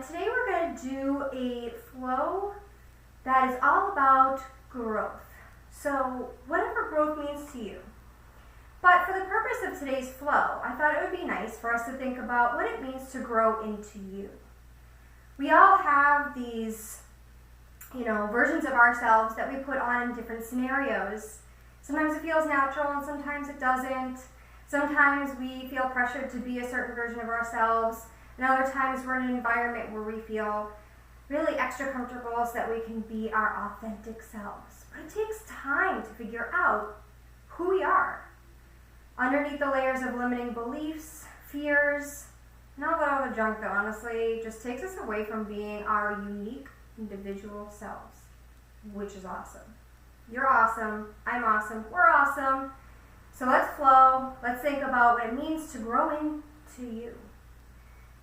and today we're going to do a flow that is all about growth. So whatever growth means to you. But for the purpose of today's flow, I thought it would be nice for us to think about what it means to grow into you. We all have these, versions of ourselves that we put on in different scenarios. Sometimes it feels natural and sometimes it doesn't. Sometimes we feel pressured to be a certain version of ourselves, and other times we're in an environment where we feel really extra comfortable so that we can be our authentic selves. But it takes time to figure out who we are underneath the layers of limiting beliefs, fears, and all that other junk that honestly just takes us away from being our unique individual selves, which is awesome. You're awesome, I'm awesome, we're awesome. So let's flow, let's think about what it means to grow into you.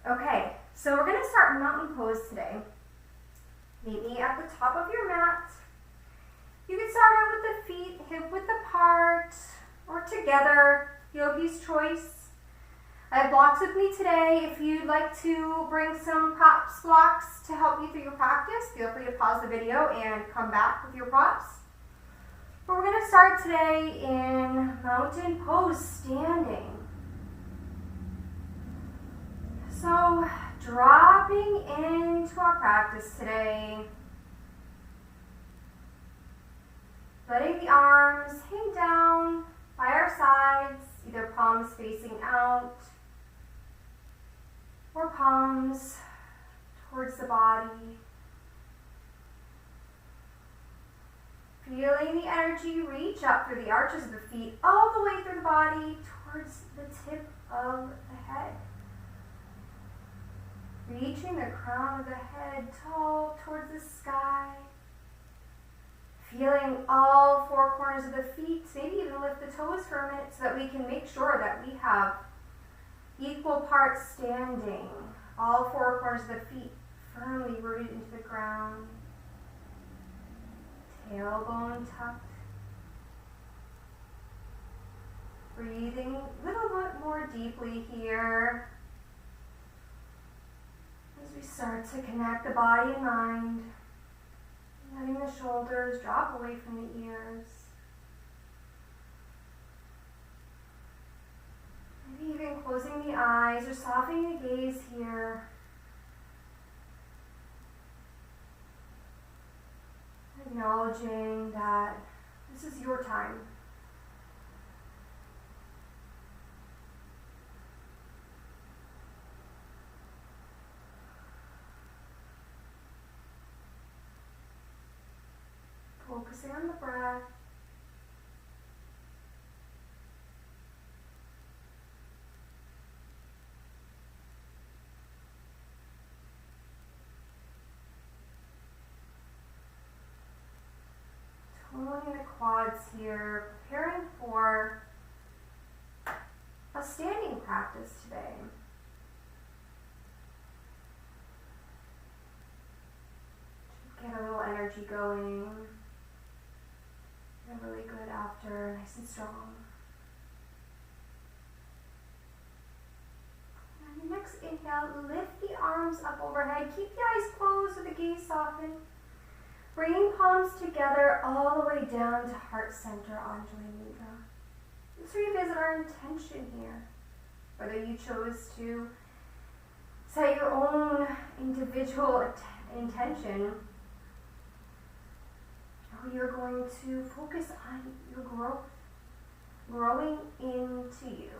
Okay, so we're going to start mountain pose today. Meet me at the top of your mat. You can start out with the feet hip width apart or together, yogi's choice. I have blocks with me today. If you'd like to bring some props blocks to help you through your practice, feel free to pause the video and come back with your props. But we're going to start today in mountain pose, standing. So, dropping into our practice today, letting the arms hang down by our sides, either palms facing out or palms towards the body. Feeling the energy reach up through the arches of the feet, all the way through the body towards the tip of the head. Reaching the crown of the head tall towards the sky. Feeling all four corners of the feet, maybe even lift the toes for a minute so that we can make sure that we have equal parts standing. All four corners of the feet firmly rooted into the ground. Tailbone tucked. Breathing a little bit more deeply here as we start to connect the body and mind, letting the shoulders drop away from the ears. Maybe even closing the eyes or softening the gaze here. Acknowledging that this is your time. Focusing on the breath. Toning the quads here, preparing for a standing practice today. Get a little energy going. Feel really good after, nice and strong. And the next inhale, lift the arms up overhead. Keep the eyes closed with the gaze softened. Bringing palms together all the way down to heart center, Anjali Mudra. Let's revisit our intention here. Whether you chose to set your own individual intention, or you're going to focus on your growth, growing into you.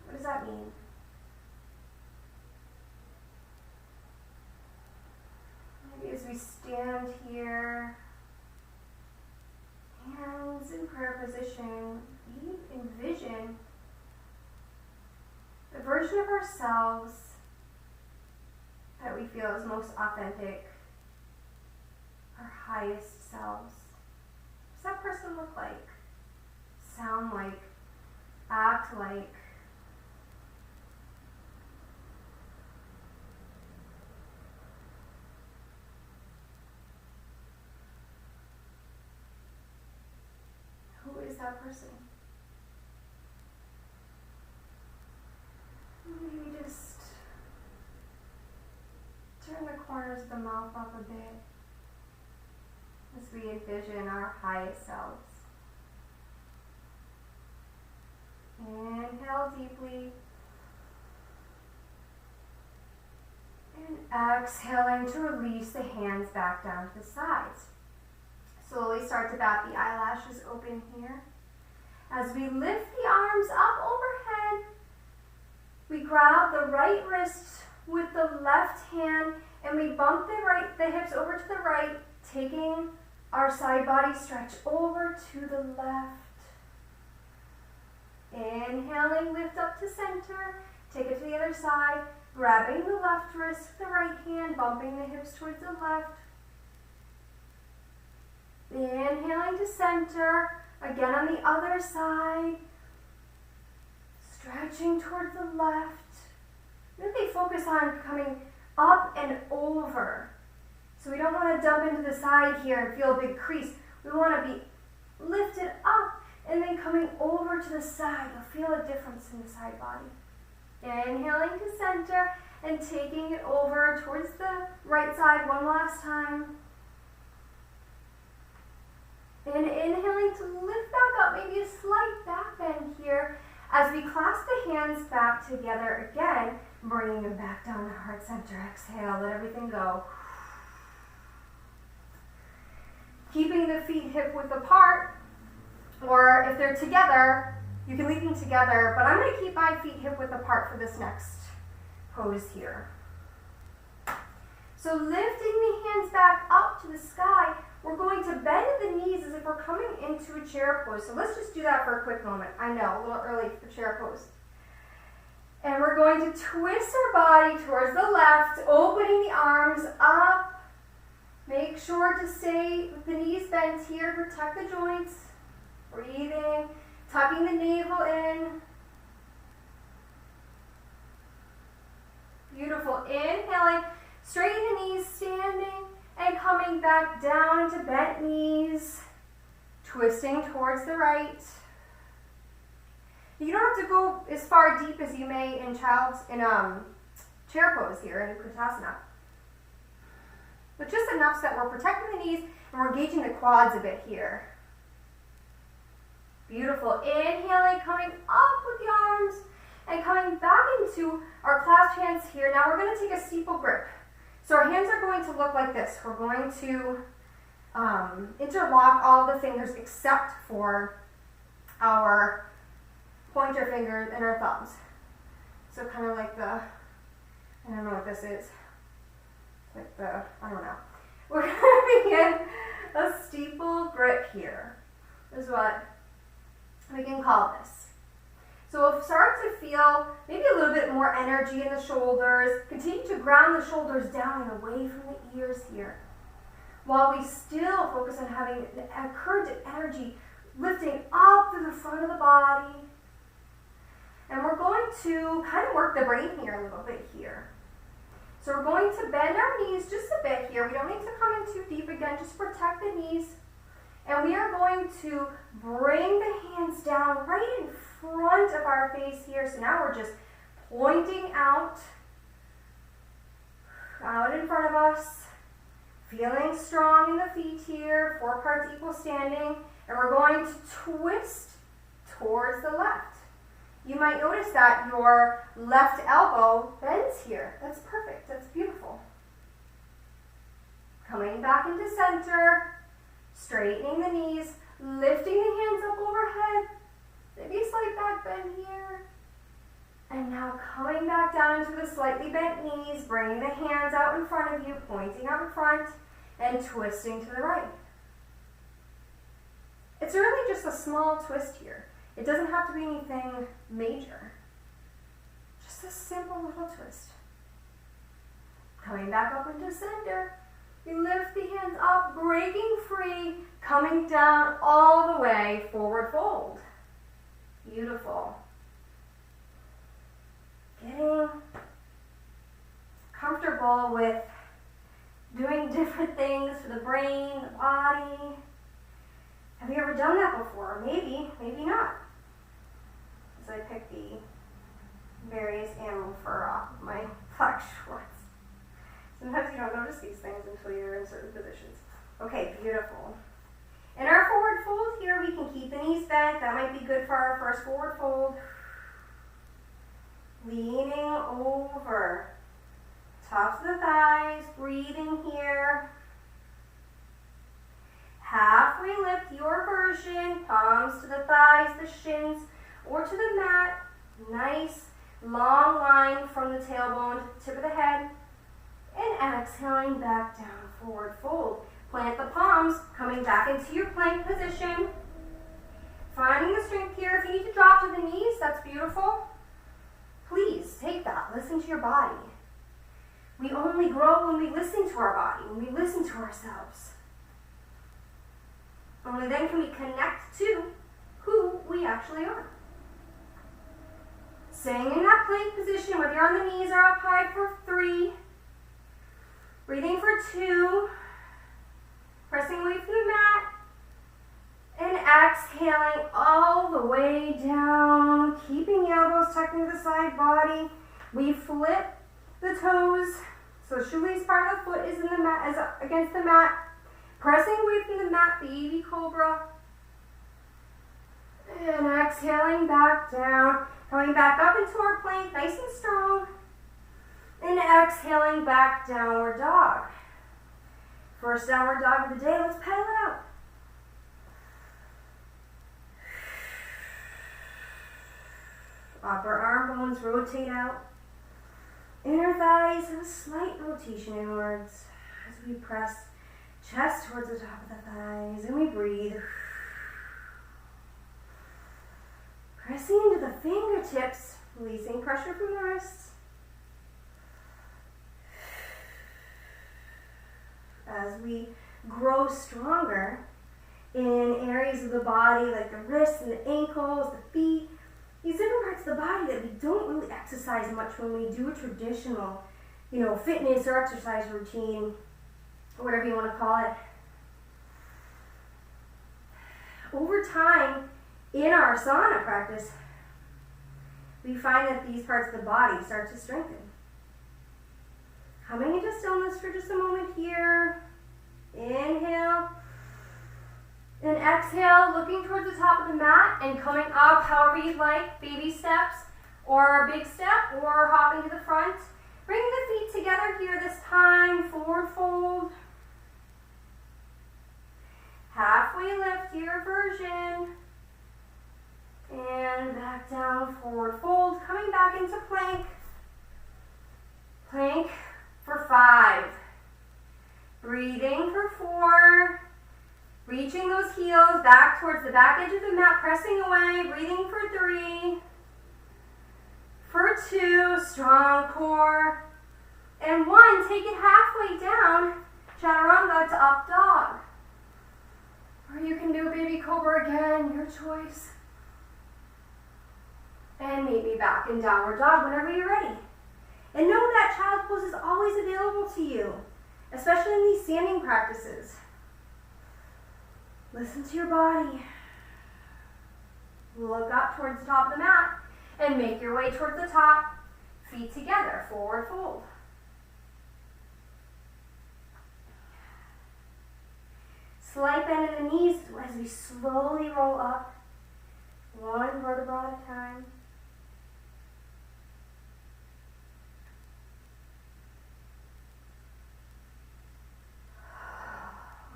What does that mean? As we stand here, hands in prayer position, we envision the version of ourselves that we feel is most authentic, our highest selves. What does that person look like? Sound like? Act like? That person. Maybe just mouth up a bit as we envision our highest selves. Inhale deeply. And exhaling to release the hands back down to the sides. Slowly start to bat the eyelashes open here. As we lift the arms up overhead, we grab the right wrist with the left hand and we bump the hips over to the right, taking our side body stretch over to the left. Inhaling, lift up to center, take it to the other side, grabbing the left wrist with the right hand, bumping the hips towards the left. Inhaling to center, again on the other side, stretching towards the left. Really focus on coming up and over. So we don't want to dump into the side here and feel a big crease. We want to be lifted up and then coming over to the side. You'll feel a difference in the side body. Inhaling to center and taking it over towards the right side one last time. And inhaling to lift back up, maybe a slight back bend here as we clasp the hands back together again, bringing them back down to heart center. Exhale, let everything go. Keeping the feet hip width apart, or if they're together, you can leave them together, but I'm going to keep my feet hip width apart for this next pose here. So lifting the hands back up to the sky, we're going to bend the knees as if we're coming into a chair pose. So let's just do that for a quick moment. I know, a little early for the chair pose. And we're going to twist our body towards the left, opening the arms up. Make sure to stay with the knees bent here, protect the joints. Breathing, tucking the navel in. Beautiful. Inhaling, straighten the knees, standing, and coming back down to bent knees, twisting towards the right. You don't have to go as far deep as you may in chair pose here in Kritasana. But just enough so that we're protecting the knees and we're engaging the quads a bit here. Beautiful. Inhaling, coming up with the arms and coming back into our clasped hands here. Now we're going to take a steeple grip. So our hands are going to look like this. We're going to interlock all the fingers except for our pointer fingers and our thumbs. So kind of like I don't know what this is. Like I don't know. We're going to begin a steeple grip here, is what we can call this. So we'll start to feel maybe a little bit more energy in the shoulders. Continue to ground the shoulders down and away from the ears here, while we still focus on having a current energy lifting up through the front of the body. And we're going to kind of work the brain here a little bit here. So we're going to bend our knees just a bit here. We don't need to come in too deep. Again, just protect the knees. And we are going to bring the hands down right in front of our face here. So now we're just pointing out in front of us. Feeling strong in the feet here. 4 parts equal standing. And we're going to twist towards the left. You might notice that your left elbow bends here. That's perfect. That's beautiful. Coming back into center, straightening the knees, lifting the hands up overhead. Maybe a slight back bend here. And now coming back down into the slightly bent knees, bringing the hands out in front of you, pointing out in front, and twisting to the right. It's really just a small twist here. It doesn't have to be anything major. Just a simple little twist. Coming back up into center. We lift the hands up, breaking free, coming down all the way, forward fold. Beautiful. Getting comfortable with doing different things for the brain, the body. Have you ever done that before? Maybe, maybe not. So I picked the various animal fur off of my black shorts. Sometimes you don't notice these things until you're in certain positions. Okay, beautiful. In our forward fold here, we can keep the knees bent. That might be good for our first forward fold. Leaning over. Tops of the thighs, breathing here. Halfway lift, your version. Palms to the thighs, the shins, or to the mat. Nice long line from the tailbone to the tip of the head. And exhaling back down, forward fold. Plant the palms, coming back into your plank position. Finding the strength here. If you need to drop to the knees, that's beautiful. Please take that. Listen to your body. We only grow when we listen to our body, when we listen to ourselves. Only then can we connect to who we actually are. Staying in that plank position, whether you're on the knees or up high for 3. Breathing for 2. Pressing away from the mat. And exhaling all the way down. Keeping the elbows tucked into the side body. We flip the toes. So shoelace part of the foot is in the mat, is against the mat. Pressing away from the mat, baby cobra. And exhaling back down. Coming back up into our plank, nice and strong. And exhaling back, downward dog. First downward dog of the day, let's pedal it out. Upper arm bones rotate out. Inner thighs have a slight rotation inwards as we press chest towards the top of the thighs and we breathe. Pressing into the fingertips, releasing pressure from the wrists. As we grow stronger in areas of the body like the wrists and the ankles, the feet, these different parts of the body that we don't really exercise much when we do a traditional, fitness or exercise routine, or whatever you want to call it. Over time, in our sauna practice, we find that these parts of the body start to strengthen. Coming into stillness for just a moment here. Inhale. And exhale, looking towards the top of the mat and coming up however you'd like, baby steps or a big step or hopping to the front. Bringing the feet together here this time, forward fold. Halfway lift, your version. And back down, forward fold, coming back into plank. Plank for 5. Breathing for 4. Reaching those heels back towards the back edge of the mat, pressing away, breathing for 3. For 2, strong core. And 1, take it halfway down, chaturanga to up dog. Or you can do a baby cobra again, your choice. And maybe back in downward dog whenever you're ready. And know that child's pose is always available to you, especially in these standing practices. Listen to your body. Look up towards the top of the mat and make your way towards the top. Feet together, forward fold. Slight bend in the knees as we slowly roll up, one vertebra at a time.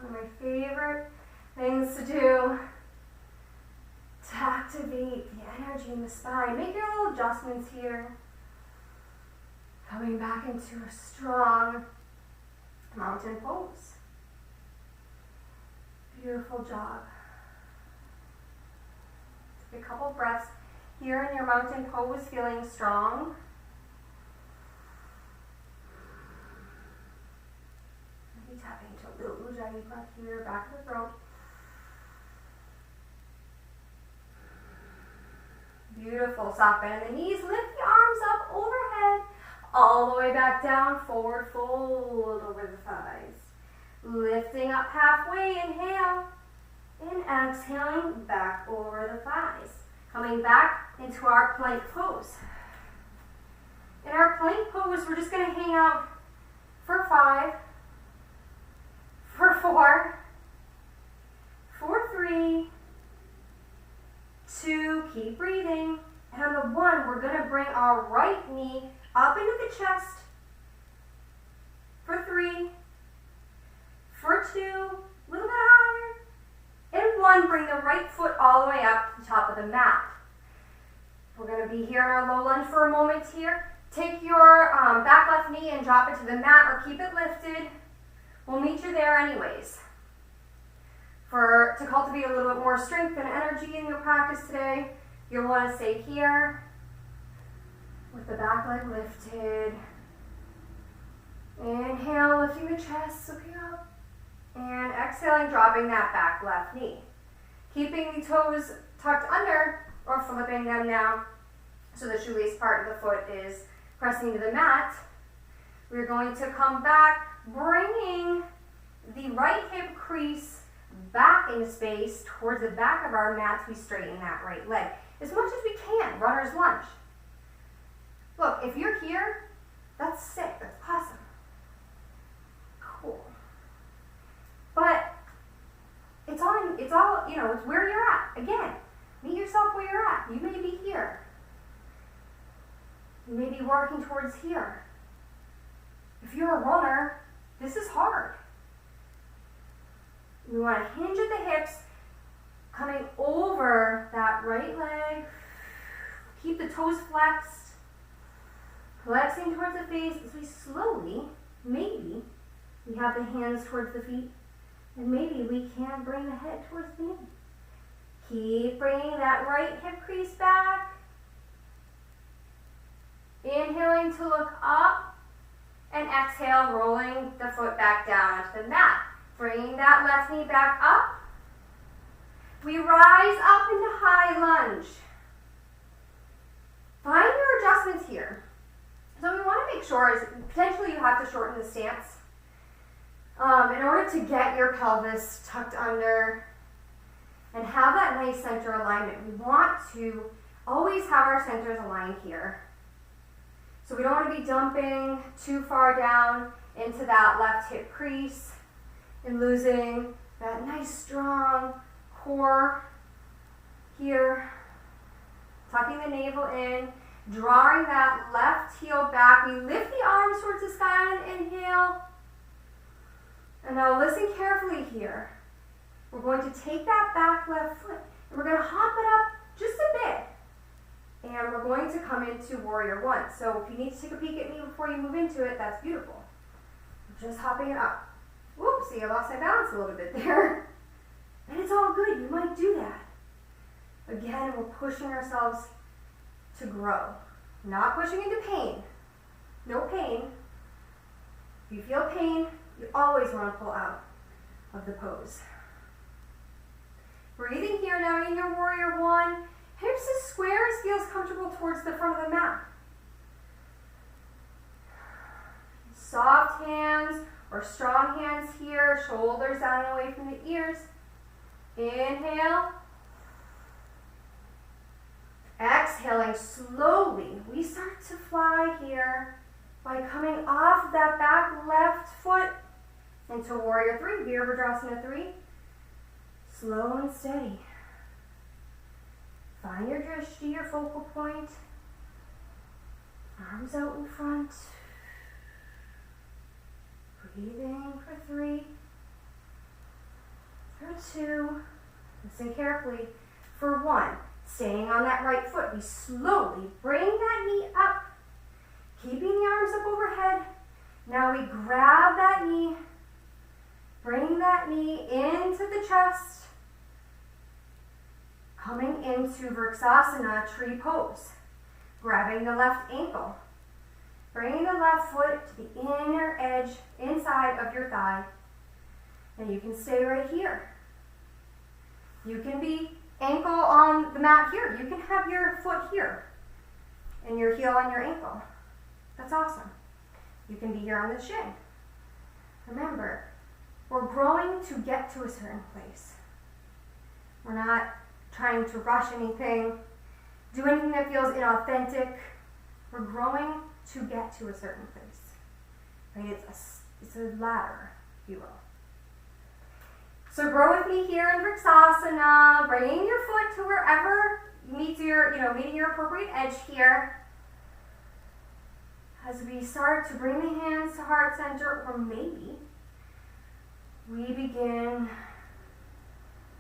One of my favorite things to do to activate the energy in the spine. Make your little adjustments here. Coming back into a strong mountain pose. Beautiful job. Take a couple breaths here in your mountain pose, feeling strong. Maybe tapping into a little ujjayi breath here, back of the throat. Beautiful. Soft bend in the knees. Lift the arms up overhead. All the way back down. Forward fold over the thighs. Lifting up halfway. Inhale. And exhaling back over the thighs. Coming back into our plank pose. In our plank pose, we're just going to hang out for 5, for 4, for 3, 2, keep breathing, and on the 1, we're going to bring our right knee up into the chest, for 3, for 2, a little bit higher, and 1, bring the right foot all the way up to the top of the mat. We're going to be here in our low lunge for a moment here. Take your back left knee and drop it to the mat or keep it lifted. We'll meet you there anyways. To cultivate a little bit more strength and energy in your practice today, you'll want to stay here with the back leg lifted. Inhale, lifting the chest, looking up. And exhaling, dropping that back left knee. Keeping the toes tucked under or flipping them now so the shoelace part of the foot is pressing to the mat. We're going to come back, bringing the right hip crease back into space towards the back of our mat. We straighten that right leg as much as we can, runner's lunge. Look, if you're here, that's sick, that's awesome. Cool. But it's all, it's where you're at. Again, meet yourself where you're at. You may be here. You may be working towards here. If you're a runner, this is hard. You want to hinge at the hips, coming over that right leg. Keep the toes flexed. Flexing towards the face as we slowly, maybe, we have the hands towards the feet. And maybe we can bring the head towards the knee. Keep bringing that right hip crease back. Inhaling to look up. And exhale, rolling the foot back down onto the mat. Bringing that left knee back up. We rise up into high lunge. Find your adjustments here. So we want to make sure is potentially you have to shorten the stance. In order to get your pelvis tucked under and have that nice center alignment, we want to always have our centers aligned here. So we don't want to be dumping too far down into that left hip crease and losing that nice strong core here. Tucking the navel in, drawing that left heel back. We lift the arms towards the sky on an inhale. And now listen carefully here. We're going to take that back left foot and we're going to hop it up just a bit. And we're going to come into warrior 1. So if you need to take a peek at me before you move into it, that's beautiful. I'm just hopping it up. Whoops, see, I lost my balance a little bit there. And it's all good, you might do that. Again, we're pushing ourselves to grow. Not pushing into pain. No pain. If you feel pain, you always want to pull out of the pose. Breathing here now in your warrior 1. Hips as square as feels comfortable towards the front of the mat. Soft hands or strong hands here, shoulders down and away from the ears. Inhale. Exhaling slowly. We start to fly here by coming off that back left foot into warrior 3, Virabhadrasana 3. Slow and steady. Find your drishti, your focal point. Arms out in front. Breathing for 3, for 2. Listen carefully. For 1, staying on that right foot, we slowly bring that knee up, keeping the arms up overhead. Now we grab that knee, bring that knee into the chest, coming into Vrksasana, tree pose. Grabbing the left ankle, bringing the left foot to the inner edge, inside of your thigh. And you can stay right here. You can be ankle on the mat here. You can have your foot here and your heel on your ankle. That's awesome. You can be here on the shin. Remember, we're growing to get to a certain place. We're not trying to rush anything, do anything that feels inauthentic. We're growing to get to a certain place. right? It's a ladder, if you will. So grow with me here in Vrksasana, bringing your foot to wherever meets your, meeting your appropriate edge here. As we start to bring the hands to heart center, or maybe we begin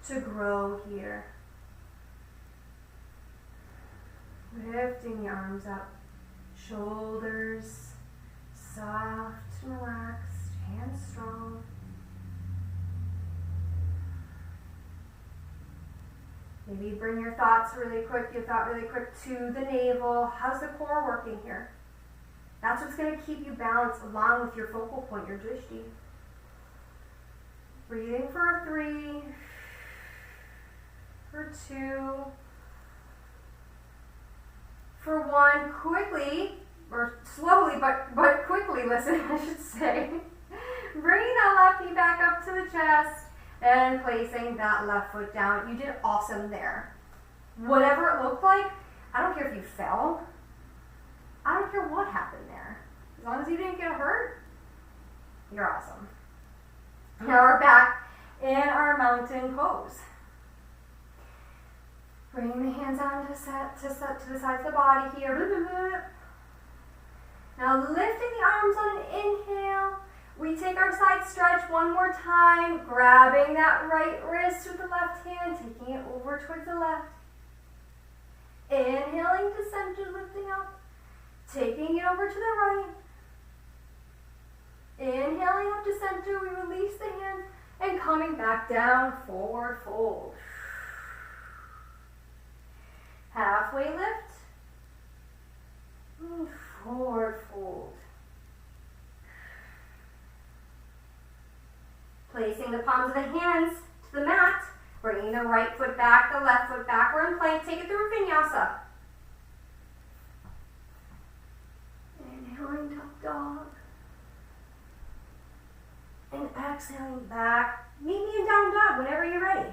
to grow here. Lifting the arms up, shoulders soft and relaxed, hands strong. Maybe bring your thought really quick to the navel. How's the core working here? That's what's going to keep you balanced along with your focal point, your drishti. Breathing for 3, for 2, for 1. Quickly, or slowly, but quickly, listen, I should say. Bringing that left knee back up to the chest and placing that left foot down. You did awesome there. Whatever it looked like, I don't care if you fell. I don't care what happened there. As long as you didn't get hurt, you're awesome. Now we're back in our mountain pose. Bringing the hands down to the sides of the body here. Now lifting the arms on an inhale. We take our side stretch one more time, grabbing that right wrist with the left hand, taking it over towards the left. Inhaling to center, lifting up. Taking it over to the right. Inhaling up to center, we release the hands and coming back down, forward fold. Halfway lift. And forward fold. Placing the palms of the hands to the mat, bringing the right foot back, the left foot back. We're in plank. Take it through vinyasa. Inhaling up dog. And exhaling back. Meet me in down dog whenever you're ready.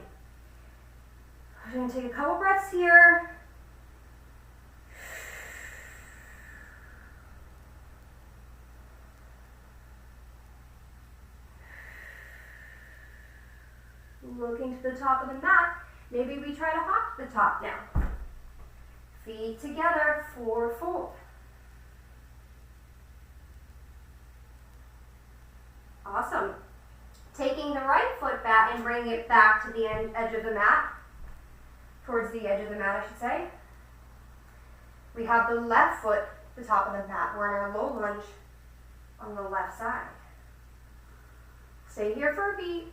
We're going to take a couple breaths here. Looking to the top of the mat. Maybe we try to hop to the top now. Feet together, forward fold. Awesome. Taking the right foot back and bringing it back to the edge of the mat. Towards the edge of the mat, I should say. We have the left foot at the top of the mat. We're in our low lunge on the left side. Stay here for a beat.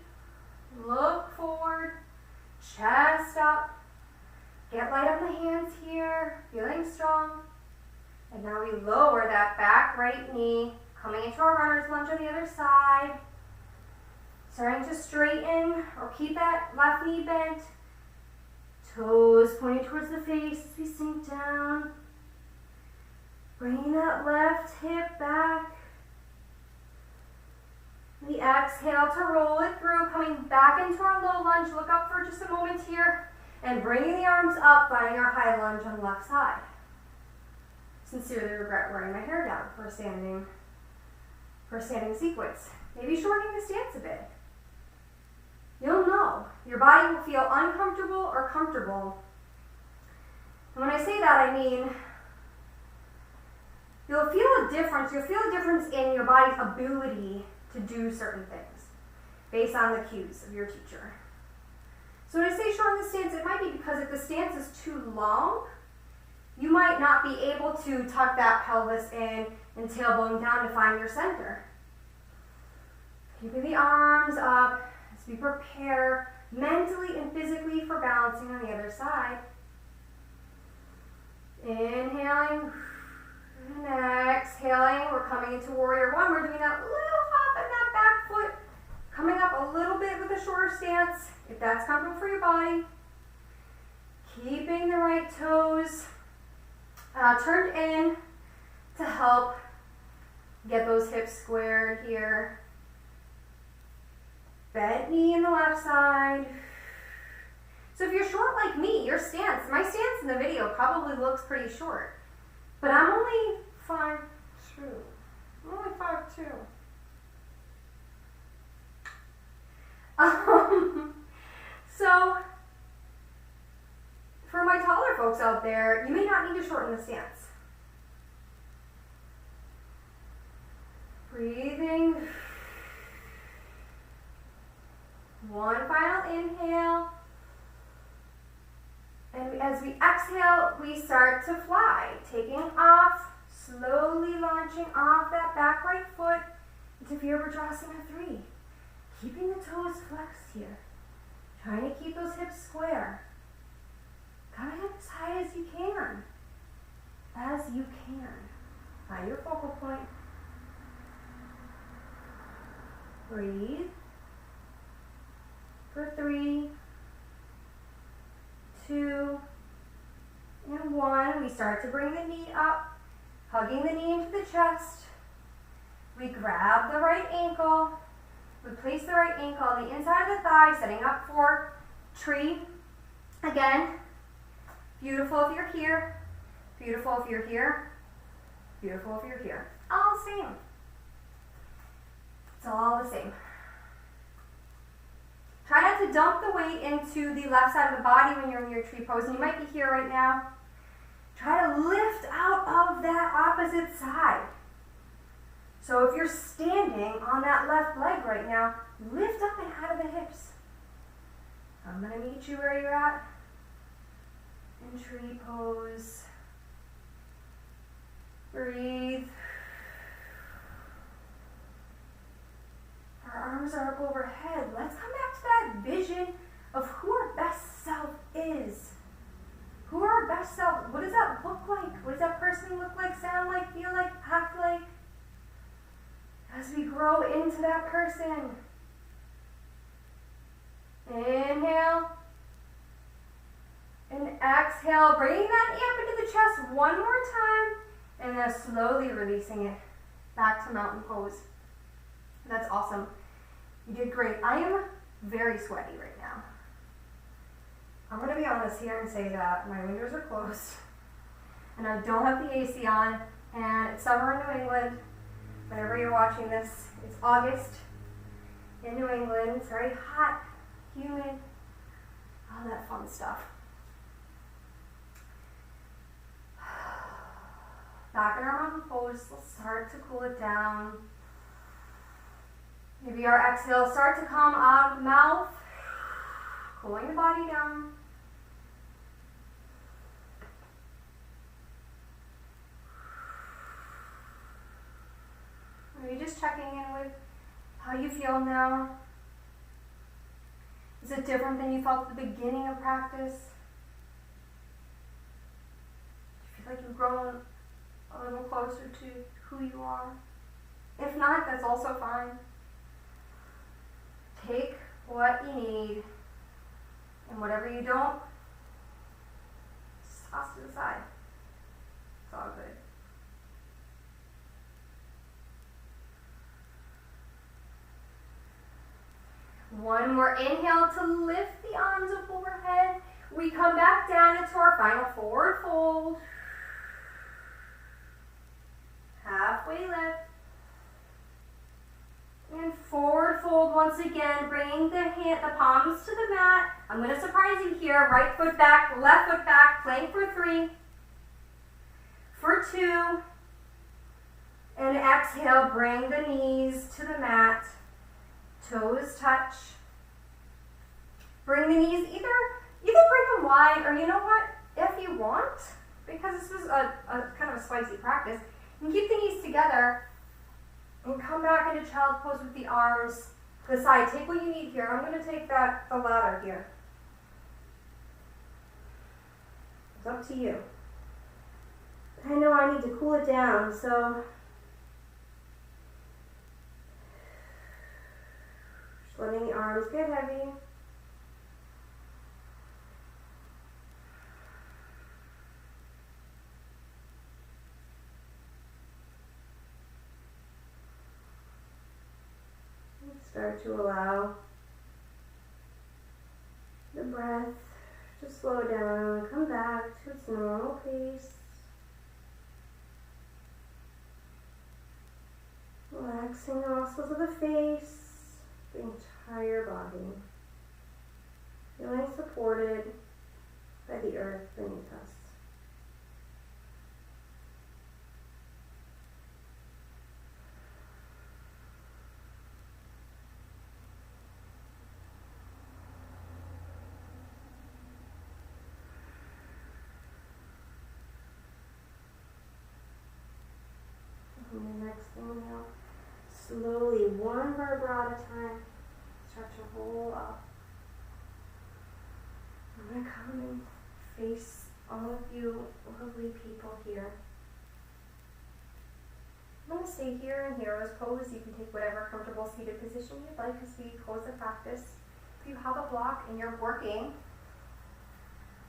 Look forward. Chest up. Get light on the hands here. Feeling strong. And now we lower that back right knee. Coming into our runner's lunge on the other side. Starting to straighten or keep that left knee bent. Toes pointing towards the face as we sink down. Bringing that left hip back. We exhale to roll it through, coming back into our low lunge. Look up for just a moment here. And bringing the arms up, finding our high lunge on the left side. Sincerely regret wearing my hair down for a standing sequence. Maybe shortening the stance a bit. You'll know. Your body will feel uncomfortable or comfortable. And when I say that, I mean you'll feel a difference. You'll feel a difference in your body's ability to do certain things based on the cues of your teacher. So when I say shorten the stance, it might be because if the stance is too long, you might not be able to tuck that pelvis in and tailbone down to find your center. Keeping the arms up as we prepare mentally and physically for balancing on the other side. Inhaling and exhaling. We're coming into warrior one. We're doing that little hop in that back foot. Coming up a little bit with a shorter stance, if that's comfortable for your body. Keeping the right toes turned in to help get those hips squared here. Bent knee in the left side. So if you're short like me, your stance, my stance in the video probably looks pretty short. But I'm only 5'2". I'm only 5'2". folks out there, you may not need to shorten the stance. Breathing. One final inhale. And as we exhale, we start to fly, taking off, slowly launching off that back right foot into Virabhadrasana 3. Keeping the toes flexed here. Trying to keep those hips square. Coming up as high as you can. As you can. Find your focal point. Breathe. For 3, 2, and 1. We start to bring the knee up, hugging the knee into the chest. We grab the right ankle. We place the right ankle on the inside of the thigh, setting up for tree. Again, beautiful if you're here. Beautiful if you're here. Beautiful if you're here. All the same. It's all the same. Try not to dump the weight into the left side of the body when you're in your tree pose, and you might be here right now. Try to lift out of that opposite side. So if you're standing on that left leg right now, lift up and out of the hips. I'm going to meet you where you're at in tree pose. Breathe. Our arms are up overhead. Let's come back to that vision of who our best self is. Who are our best self? What does that look like? What does that person look like, sound like, feel like, act like? As we grow into that person. Inhale. And exhale. Bringing that knee up into the chest one more time. And then slowly releasing it back to mountain pose. That's awesome. You did great. I am very sweaty right now. I'm going to be honest here and say that my windows are closed and I don't have the AC on, and it's summer in New England. Whenever you're watching this, it's August in New England. It's very hot, humid, all that fun stuff. Back in our mountain pose, let's start to cool it down. Maybe our exhale start to come out of the mouth, cooling the body down. Maybe just checking in with how you feel now. Is it different than you felt at the beginning of practice? Do you feel like you've grown a little closer to who you are? If not, that's also fine. Take what you need, and whatever you don't, just toss to the side. It's all good. One more inhale to lift the arms up overhead. We come back down into our final forward fold. Halfway lift. And forward fold once again, bringing the palms to the mat. I'm going to surprise you here. Right foot back, left foot back, plank for 3, for 2, and exhale, bring the knees to the mat, toes touch. Bring the knees, either bring them wide, or you know what, if you want, because this is a kind of a spicy practice, you can keep the knees together and come back into child pose with the arms to the side. Take what you need here. I'm going to take the ladder here. It's up to you. I know I need to cool it down, so just letting the arms get heavy. Start to allow the breath to slow down, come back to its normal pace. Relaxing the muscles of the face, the entire body. Feeling supported by the earth beneath us. slowly, one vertebra at a time, start to roll up. I'm going to come and face all of you lovely people here. I'm going to stay here in hero's pose. You can take whatever comfortable seated position you'd like as we close the practice. If you have a block and you're working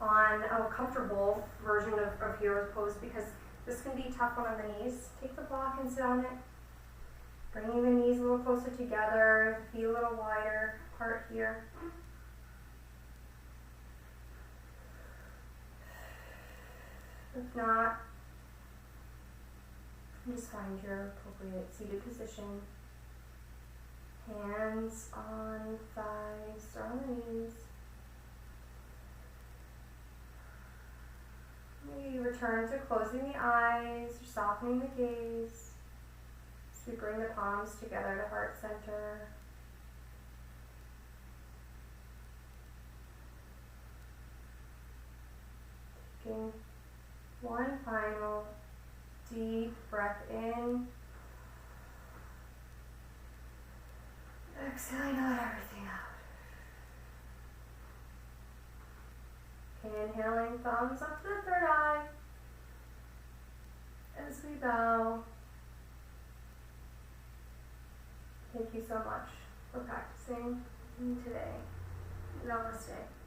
on a comfortable version of hero's pose, because this can be tough one on the knees, take the block and sit on it. Bringing the knees a little closer together, feet a little wider apart here. If not, just find your appropriate seated position. Hands on thighs or on the knees. We return to closing the eyes, softening the gaze. As we bring the palms together to heart center. Taking one final deep breath in. Exhaling out everything out. Inhaling, thumbs up to the third eye. As we bow. Thank you so much for practicing today. Namaste.